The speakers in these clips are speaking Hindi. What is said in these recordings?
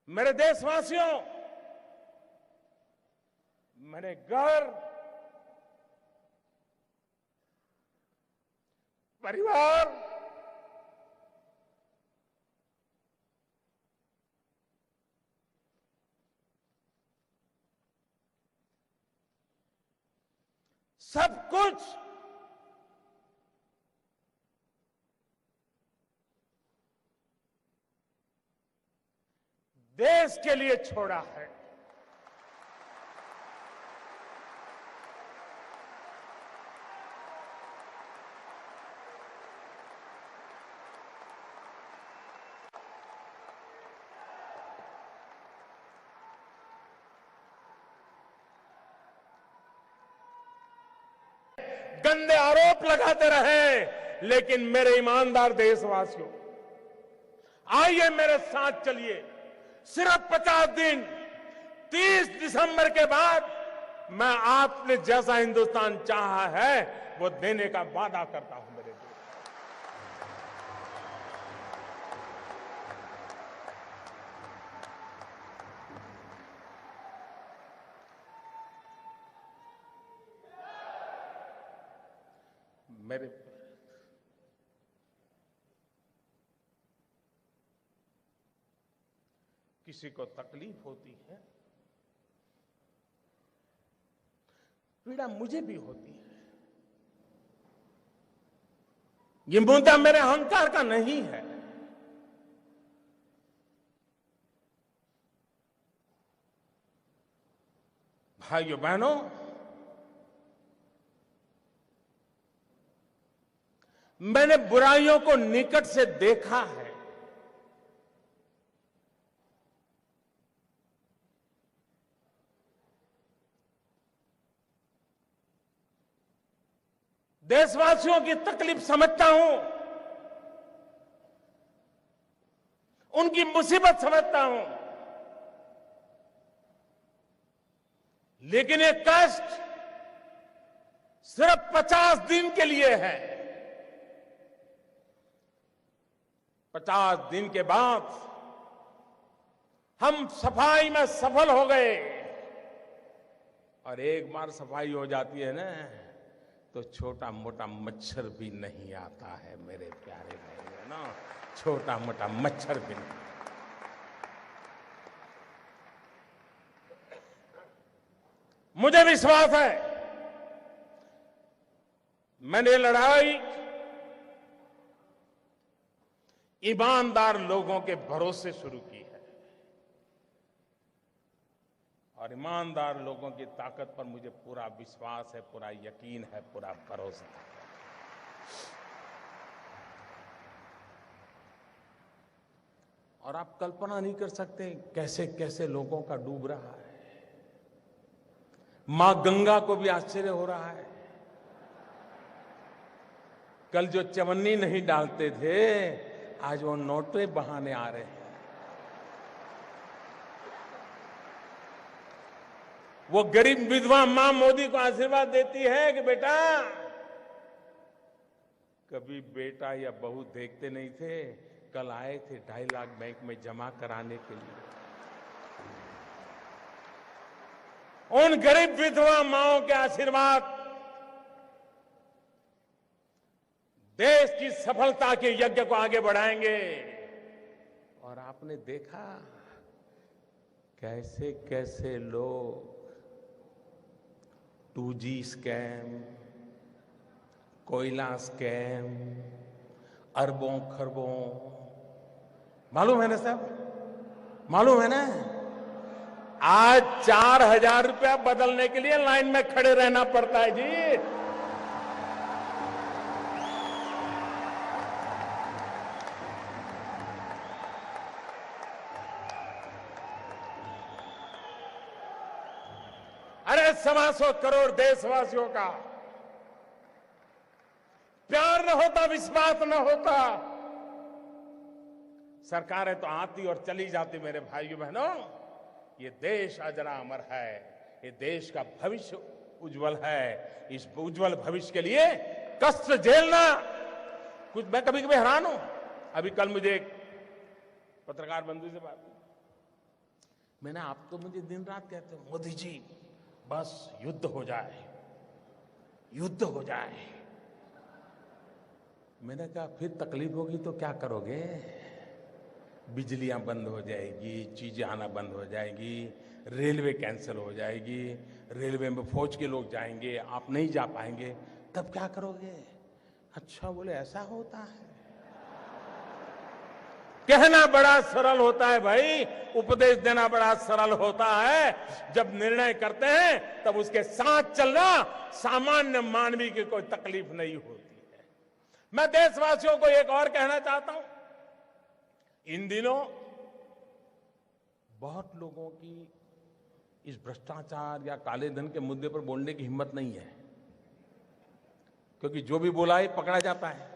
मेरे देशवासियों, मेरे घर, परिवार, सब कुछ देश के लिए छोड़ा है। गंदे आरोप लगाते रहे, लेकिन मेरे ईमानदार देशवासियों, आइए मेरे साथ चलिए। सिर्फ 50 दिन, 30 दिसंबर के बाद मैं आपने जैसा हिंदुस्तान चाहा है वो देने का वादा करता हूं मेरे दोस्त। मेरे किसी को तकलीफ होती है, पीड़ा मुझे भी होती है। ये मुद्दा मेरे अहंकार का नहीं है। भाइयों बहनों, मैंने बुराइयों को निकट से देखा है। देशवासियों की तकलीफ समझता हूं, उनकी मुसीबत समझता हूं, लेकिन ये कष्ट सिर्फ 50 दिन के लिए है। 50 दिन के बाद हम सफाई में सफल हो गए, और एक बार सफाई हो जाती है ना, तो छोटा मोटा मच्छर भी नहीं आता है मेरे प्यारे भाइयों ना, छोटा मोटा मच्छर भी नहीं। मुझे विश्वास है मैंने लड़ाई ईमानदार लोगों के भरोसे शुरू की है, और ईमानदार लोगों की ताकत पर मुझे पूरा विश्वास है, पूरा यकीन है, पूरा भरोसा है। और आप कल्पना नहीं कर सकते कैसे कैसे लोगों का डूब रहा है। मां गंगा को भी आश्चर्य हो रहा है। कल जो चवन्नी नहीं डालते थे, आज वो नोटे बहाने आ रहे हैं। वो गरीब विधवा मां मोदी को आशीर्वाद देती है कि बेटा, कभी बेटा या बहू देखते नहीं थे, कल आए थे 2.5 लाख बैंक में जमा कराने के लिए। उन गरीब विधवा माओं के आशीर्वाद देश की सफलता के यज्ञ को आगे बढ़ाएंगे। और आपने देखा कैसे कैसे लोग 2G स्कैम, कोयला स्कैम, अरबों खरबों, मालूम है ना साहब, मालूम है ना। आज 4,000 रुपया बदलने के लिए लाइन में खड़े रहना पड़ता है जी। अरे 125 करोड़ देशवासियों का प्यार न होता, विश्वास न होता, सरकारें तो आती और चली जाती। मेरे भाइयों बहनों, ये देश अजरा अमर है, ये देश का भविष्य उज्जवल है। इस उज्जवल भविष्य के लिए कष्ट झेलना, कुछ मैं कभी कभी हैरान हूं। अभी कल मुझे एक पत्रकार बंधु से बात हुई, मैंने, आप तो मुझे दिन रात कहते हो मोदी जी बस युद्ध हो जाए, युद्ध हो जाए। मैंने कहा फिर तकलीफ होगी तो क्या करोगे? बिजलियां बंद हो जाएगी, चीजें आना बंद हो जाएगी, रेलवे कैंसिल हो जाएगी, रेलवे में फौज के लोग जाएंगे, आप नहीं जा पाएंगे, तब क्या करोगे? अच्छा, बोले ऐसा होता है। कहना बड़ा सरल होता है भाई, उपदेश देना बड़ा सरल होता है। जब निर्णय करते हैं तब उसके साथ चलना सामान्य मानवी की कोई तकलीफ नहीं होती है। मैं देशवासियों को एक और कहना चाहता हूं, इन दिनों बहुत लोगों की इस भ्रष्टाचार या काले धन के मुद्दे पर बोलने की हिम्मत नहीं है, क्योंकि जो भी बोला है पकड़ा जाता है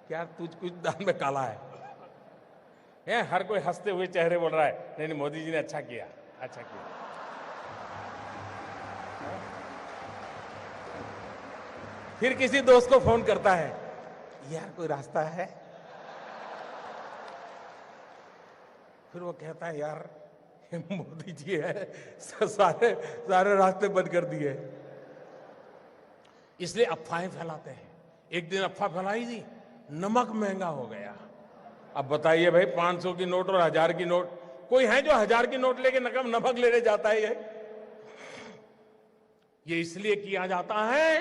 कि यार तुझ कुछ दान में काला है। हर कोई हंसते हुए चेहरे बोल रहा है नहीं नहीं मोदी जी ने अच्छा किया, अच्छा किया। फिर किसी दोस्त को फोन करता है, यार कोई रास्ता है? फिर वो कहता है यार मोदी जी है, सारे रास्ते बंद कर दिए। इसलिए अफवाहें फैलाते हैं। एक दिन अफवाह फैलाई थी, नमक महंगा हो गया। अब बताइए भाई, 500 की नोट और 1000 की नोट, कोई है जो 1000 की नोट लेके नमक लेने जाता है? ये इसलिए किया जाता है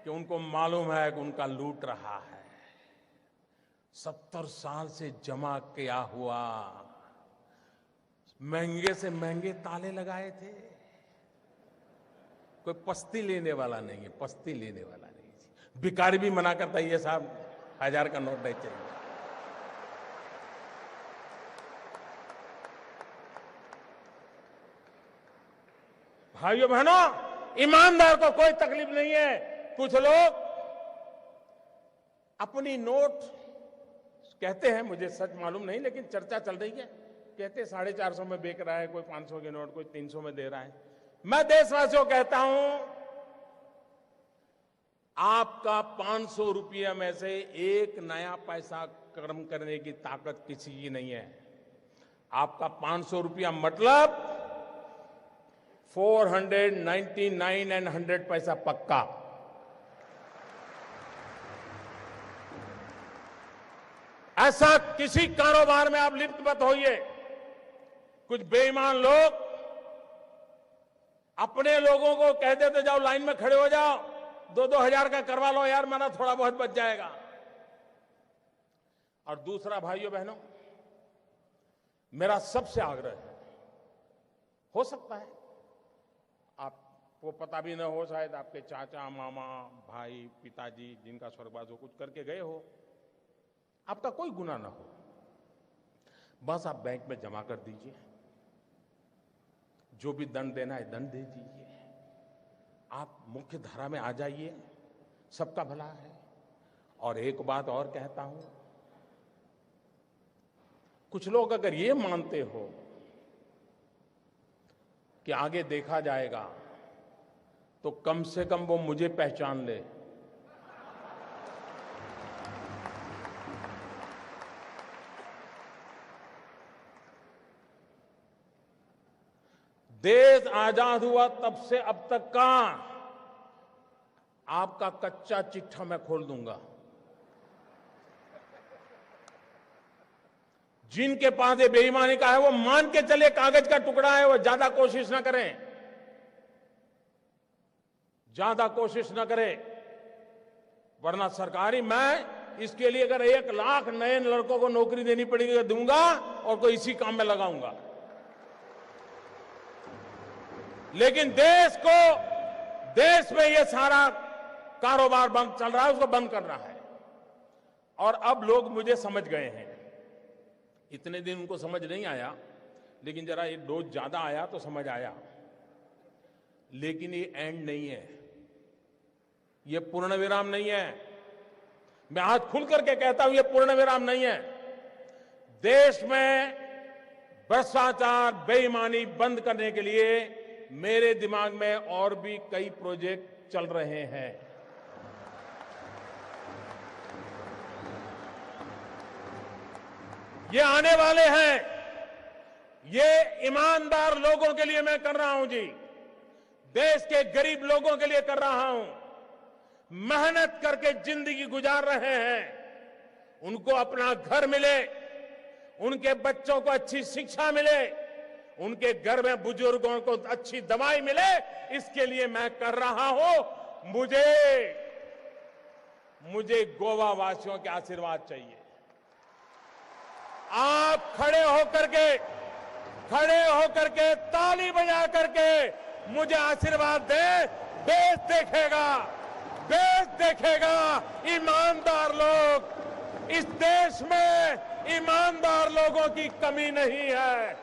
कि उनको मालूम है कि उनका लूट रहा है। 70 साल से जमा किया हुआ महंगे से महंगे ताले लगाए थे। कोई पस्ती लेने वाला नहीं है, पस्ती लेने वाला नहीं है। भिखारी भी मना करता है, ये साहब 1000 का नोट नहीं चाहिए। भाइयों बहनों, ईमानदार को कोई तकलीफ नहीं है। कुछ लोग अपनी नोट कहते हैं, मुझे सच मालूम नहीं, लेकिन चर्चा चल रही है, कहते 450 में बेच रहा है, कोई 500 की नोट, कोई 300 में दे रहा है। मैं देशवासियों कहता हूं, आपका 500 रुपया में से एक नया पैसा कर्म करने की ताकत किसी की नहीं है। आपका 500 रुपया मतलब 499 एंड 100 पैसा पक्का। ऐसा किसी कारोबार में आप लिप्त मत होइए। कुछ बेईमान लोग अपने लोगों को कह देते जाओ लाइन में खड़े हो जाओ, 2-2 हजार का करवा लो यार, मेरा थोड़ा बहुत बच जाएगा। और दूसरा, भाइयों बहनों, मेरा सबसे आग्रह है, हो सकता है आपको पता भी न हो, शायद आपके चाचा, मामा, भाई, पिताजी जिनका स्वर्गवास हो, कुछ करके गए हो, आपका कोई गुनाह ना हो, बस आप बैंक में जमा कर दीजिए, जो भी दंड देना है दंड दे दीजिए, आप मुख्य धारा में आ जाइए, सबका भला है। और एक बात और कहता हूं, कुछ लोग अगर ये मानते हो कि आगे देखा जाएगा, तो कम से कम वो मुझे पहचान ले। देश आजाद हुआ तब से अब तक का आपका कच्चा चिट्ठा मैं खोल दूंगा। जिनके पास ये बेईमानी का है वो मान के चले कागज का टुकड़ा है, वो ज्यादा कोशिश ना करें, ज्यादा कोशिश ना करें, वरना सरकारी मैं इसके लिए अगर 1 लाख नए लड़कों को नौकरी देनी पड़ेगी दूंगा और कोई इसी काम में लगाऊंगा। लेकिन देश में ये सारा कारोबार बंद चल रहा है, उसको बंद करना है। और अब लोग मुझे समझ गए हैं। इतने दिन उनको समझ नहीं आया, लेकिन जरा ये डोज ज्यादा आया तो समझ आया। लेकिन ये एंड नहीं है, ये पूर्ण विराम नहीं है। मैं आज खुल करके कहता हूं, ये पूर्ण विराम नहीं है। देश में भ्रष्टाचार, बेईमानी बंद करने के लिए मेरे दिमाग में और भी कई प्रोजेक्ट चल रहे हैं। ये आने वाले हैं। ये ईमानदार लोगों के लिए मैं कर रहा हूं जी। देश के गरीब लोगों के लिए कर रहा हूं। मेहनत करके जिंदगी गुजार रहे हैं, उनको अपना घर मिले, उनके बच्चों को अच्छी शिक्षा मिले, उनके घर में बुजुर्गों को अच्छी दवाई मिले, इसके लिए मैं कर रहा हूं। मुझे गोवा वासियों के आशीर्वाद चाहिए। आप खड़े होकर के ताली बजा करके मुझे आशीर्वाद दें। देश देखेगा ईमानदार लोग। इस देश में ईमानदार लोगों की कमी नहीं है।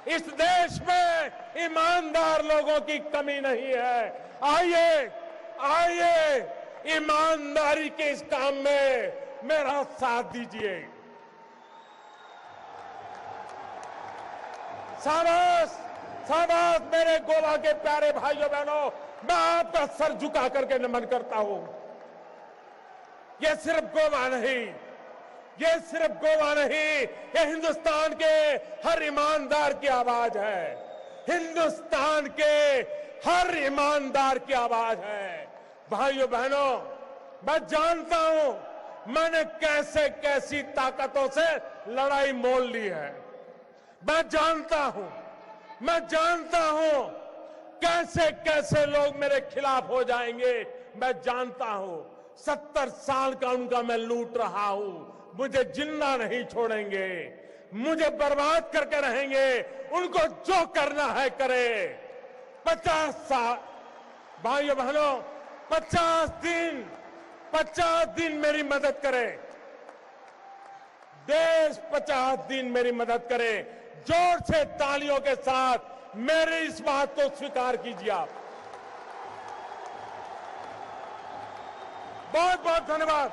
इस देश में ईमानदार लोगों की कमी नहीं है। आइए ईमानदारी के इस काम में मेरा साथ दीजिए। शाबाश मेरे गोवा के प्यारे भाइयों बहनों, मैं आपका सर झुका करके नमन करता हूं। ये सिर्फ गोवा नहीं, ये हिंदुस्तान के हर ईमानदार की आवाज है। हिंदुस्तान के हर ईमानदार की आवाज है। भाइयों बहनों, मैं जानता हूं मैंने कैसे कैसी ताकतों से लड़ाई मोल ली है। मैं जानता हूं कैसे कैसे लोग मेरे खिलाफ हो जाएंगे। मैं जानता हूं 70 साल का उनका मैं लूट रहा हूं। मुझे जिंदा नहीं छोड़ेंगे, मुझे बर्बाद करके रहेंगे। उनको जो करना है करे। 50 साल भाइयों बहनों, 50 दिन मेरी मदद करे। देश 50 दिन मेरी मदद करे। जोर से तालियों के साथ मेरी इस बात को स्वीकार कीजिए आप। बहुत बहुत धन्यवाद।